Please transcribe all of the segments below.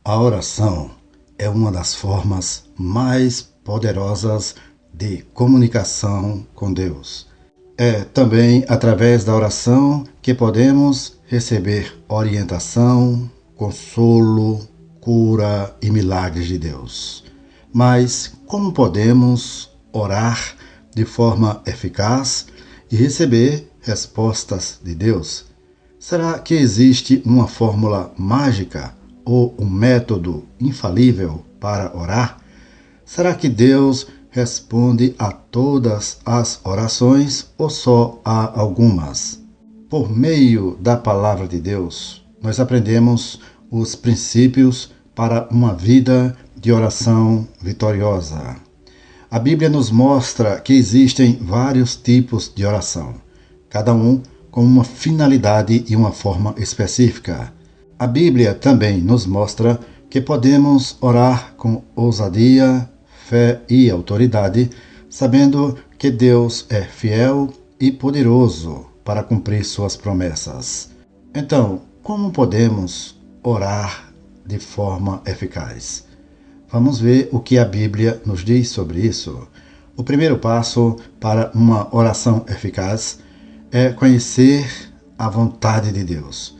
A oração é uma das formas mais poderosas de comunicação com Deus. É também através da oração que podemos receber orientação, consolo, cura e milagres de Deus. Mas como podemos orar de forma eficaz e receber respostas de Deus? Será que existe uma fórmula mágica ou um método infalível para orar? Será que Deus responde a todas as orações ou só a algumas? Por meio da palavra de Deus, nós aprendemos os princípios para uma vida de oração vitoriosa. A Bíblia nos mostra que existem vários tipos de oração, cada um com uma finalidade e uma forma específica. A Bíblia também nos mostra que podemos orar com ousadia, fé e autoridade, sabendo que Deus é fiel e poderoso para cumprir suas promessas. Então, como podemos orar de forma eficaz? Vamos ver o que a Bíblia nos diz sobre isso. O primeiro passo para uma oração eficaz é conhecer a vontade de Deus.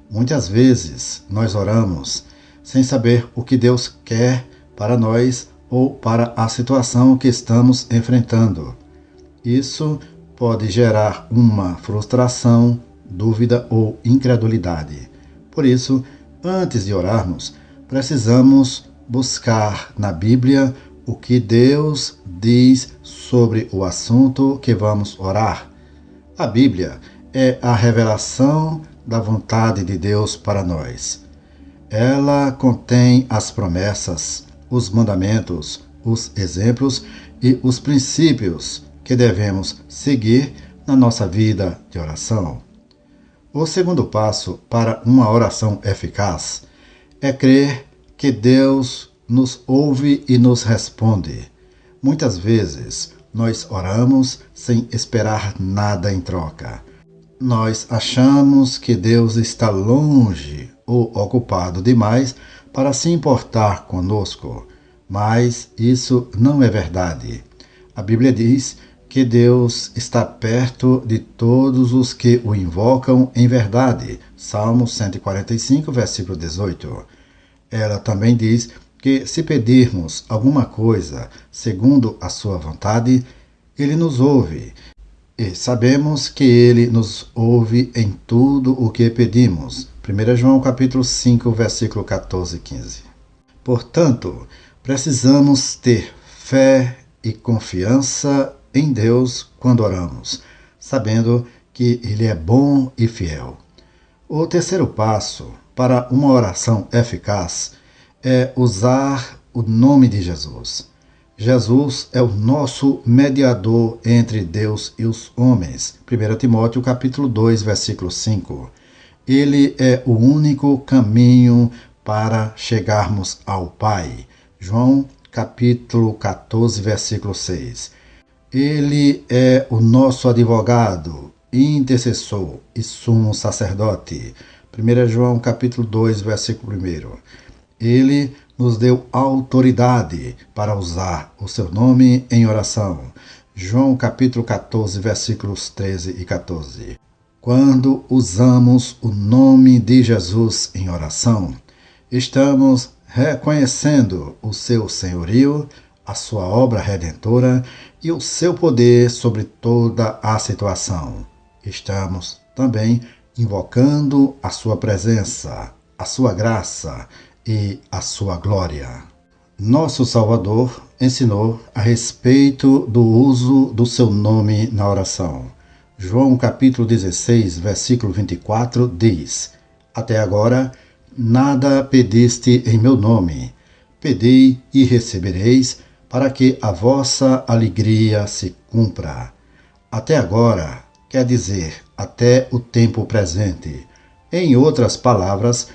Muitas vezes nós oramos sem saber o que Deus quer para nós ou para a situação que estamos enfrentando. Isso pode gerar uma frustração, dúvida ou incredulidade. Por isso, antes de orarmos, precisamos buscar na Bíblia o que Deus diz sobre o assunto que vamos orar. A Bíblia é a revelação da vontade de Deus para nós. Ela contém as promessas, os mandamentos, os exemplos e os princípios que devemos seguir na nossa vida de oração. O segundo passo para uma oração eficaz é crer que Deus nos ouve e nos responde. Muitas vezes nós oramos sem esperar nada em troca. Nós achamos que Deus está longe ou ocupado demais para se importar conosco, mas isso não é verdade. A Bíblia diz que Deus está perto de todos os que o invocam em verdade. Salmo 145, versículo 18. Ela também diz que se pedirmos alguma coisa segundo a sua vontade, Ele nos ouve. E sabemos que Ele nos ouve em tudo o que pedimos. 1 João capítulo 5, versículo 14 e 15. Portanto, precisamos ter fé e confiança em Deus quando oramos, sabendo que Ele é bom e fiel. O terceiro passo para uma oração eficaz é usar o nome de Jesus. Jesus é o nosso mediador entre Deus e os homens. 1 Timóteo capítulo 2, versículo 5. Ele é o único caminho para chegarmos ao Pai. João capítulo 14, versículo 6. Ele é o nosso advogado, intercessor e sumo sacerdote. 1 João capítulo 2, versículo 1. Ele nos deu autoridade para usar o seu nome em oração. João capítulo 14, versículos 13 e 14. Quando usamos o nome de Jesus em oração, estamos reconhecendo o seu senhorio, a sua obra redentora e o seu poder sobre toda a situação. Estamos também invocando a sua presença, a sua graça e a sua glória. Nosso Salvador ensinou a respeito do uso do seu nome na oração. João capítulo 16, versículo 24 diz: Até agora nada pediste em meu nome. Pedi e recebereis, para que a vossa alegria se cumpra. Até agora quer dizer até o tempo presente. Em outras palavras,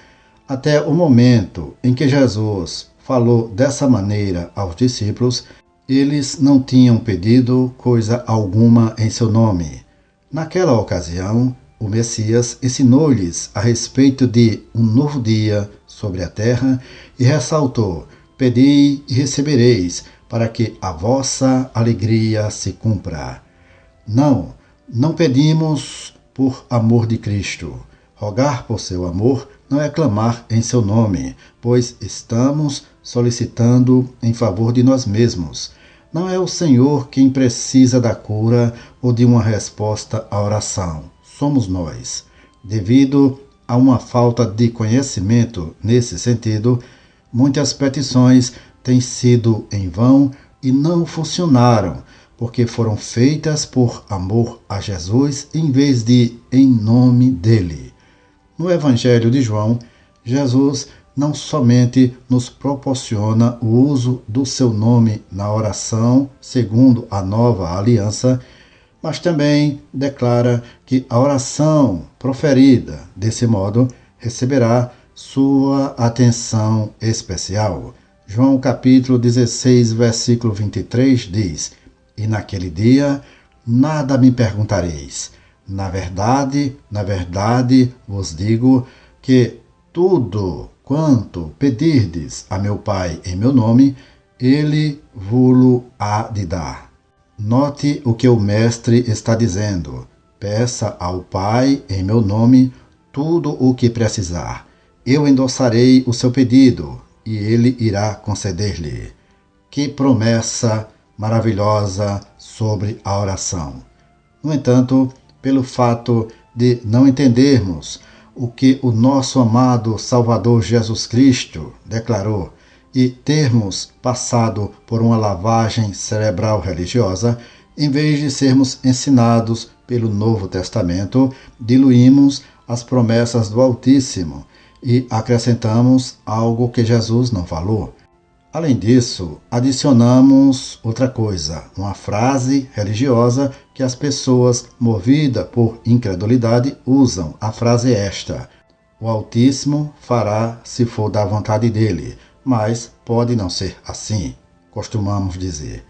até o momento em que Jesus falou dessa maneira aos discípulos, eles não tinham pedido coisa alguma em seu nome. Naquela ocasião, o Messias ensinou-lhes a respeito de um novo dia sobre a terra, e ressaltou: pedi e recebereis, para que a vossa alegria se cumpra. Não pedimos por amor de Cristo. Rogar por seu amor não é clamar em seu nome, pois estamos solicitando em favor de nós mesmos. Não é o Senhor quem precisa da cura ou de uma resposta à oração. Somos nós. Devido a uma falta de conhecimento nesse sentido, muitas petições têm sido em vão e não funcionaram, porque foram feitas por amor a Jesus em vez de em nome dele. No Evangelho de João, Jesus não somente nos proporciona o uso do seu nome na oração segundo a nova aliança, mas também declara que a oração proferida desse modo receberá sua atenção especial. João capítulo 16, versículo 23 diz: E naquele dia nada me perguntareis. Na verdade vos digo que tudo quanto pedirdes a meu Pai em meu nome, ele vos-lo há de dar. Note o que o Mestre está dizendo: peça ao Pai em meu nome tudo o que precisar. Eu endossarei o seu pedido e ele irá conceder-lhe. Que promessa maravilhosa sobre a oração! No entanto, pelo fato de não entendermos o que o nosso amado Salvador Jesus Cristo declarou e termos passado por uma lavagem cerebral religiosa, em vez de sermos ensinados pelo Novo Testamento, diluímos as promessas do Altíssimo e acrescentamos algo que Jesus não falou. Além disso, adicionamos outra coisa, uma frase religiosa que as pessoas movidas por incredulidade usam. A frase é esta: o Altíssimo fará se for da vontade dele, mas pode não ser assim, costumamos dizer.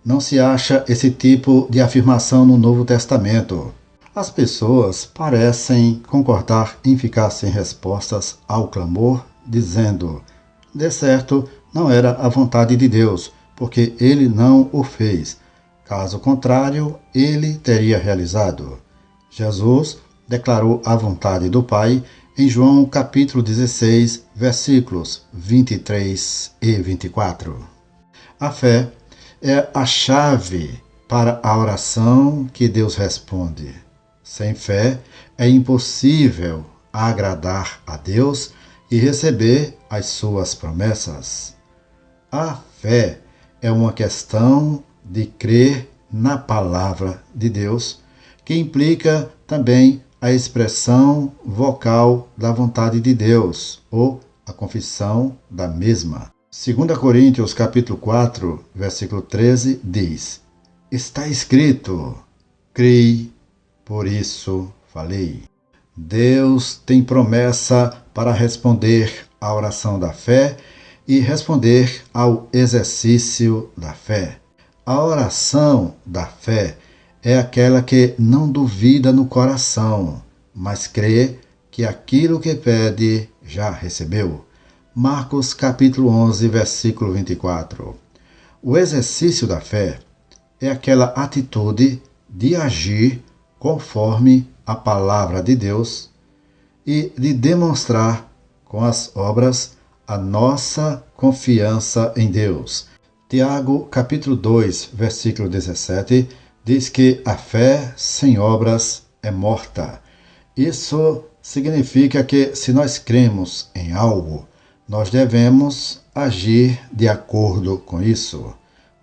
Não se acha esse tipo de afirmação no Novo Testamento. As pessoas parecem concordar em ficar sem respostas ao clamor, dizendo: de certo, não era a vontade de Deus, porque ele não o fez. Caso contrário, ele teria realizado. Jesus declarou a vontade do Pai em João capítulo 16, versículos 23 e 24. A fé é a chave para a oração que Deus responde. Sem fé é impossível agradar a Deus e receber as suas promessas. A fé é uma questão de crer na palavra de Deus, que implica também a expressão vocal da vontade de Deus, ou a confissão da mesma. 2 Coríntios capítulo 4, versículo 13 diz: está escrito, criei, por isso falei. Deus tem promessa para responder à oração da fé e responder ao exercício da fé. A oração da fé é aquela que não duvida no coração, mas crê que aquilo que pede já recebeu. Marcos capítulo 11, versículo 24. O exercício da fé é aquela atitude de agir conforme a palavra de Deus e de demonstrar com as obras a nossa confiança em Deus. Tiago, capítulo 2, versículo 17, diz que a fé sem obras é morta. Isso significa que se nós cremos em algo, nós devemos agir de acordo com isso.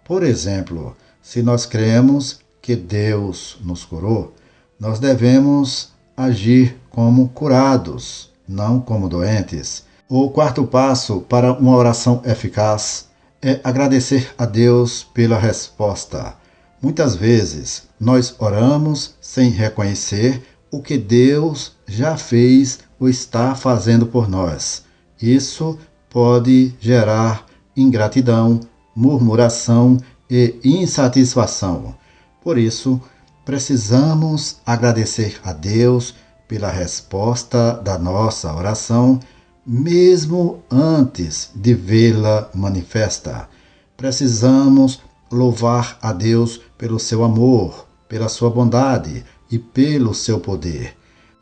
Por exemplo, se nós cremos que Deus nos curou, nós devemos agir como curados, não como doentes. O quarto passo para uma oração eficaz é agradecer a Deus pela resposta. Muitas vezes nós oramos sem reconhecer o que Deus já fez ou está fazendo por nós. Isso pode gerar ingratidão, murmuração e insatisfação. Por isso, precisamos agradecer a Deus pela resposta da nossa oração, mesmo antes de vê-la manifesta. Precisamos louvar a Deus pelo seu amor, pela sua bondade e pelo seu poder.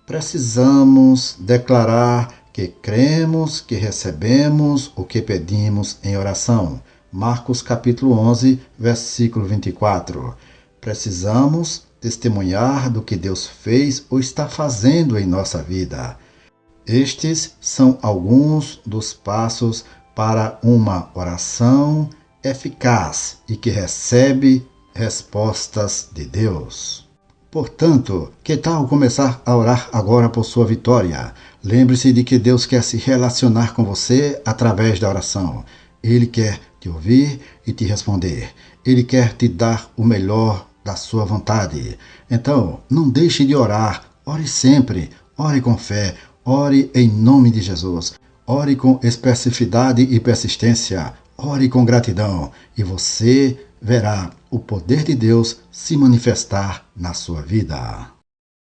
Precisamos declarar que cremos que recebemos o que pedimos em oração. Marcos capítulo 11, versículo 24. Precisamos testemunhar do que Deus fez ou está fazendo em nossa vida. Estes são alguns dos passos para uma oração eficaz e que recebe respostas de Deus. Portanto, que tal começar a orar agora por sua vitória? Lembre-se de que Deus quer se relacionar com você através da oração. Ele quer te ouvir e te responder. Ele quer te dar o melhor da sua vontade. Então, não deixe de orar. Ore sempre. Ore com fé. Ore em nome de Jesus. Ore com especificidade e persistência. Ore com gratidão. E você verá o poder de Deus se manifestar na sua vida.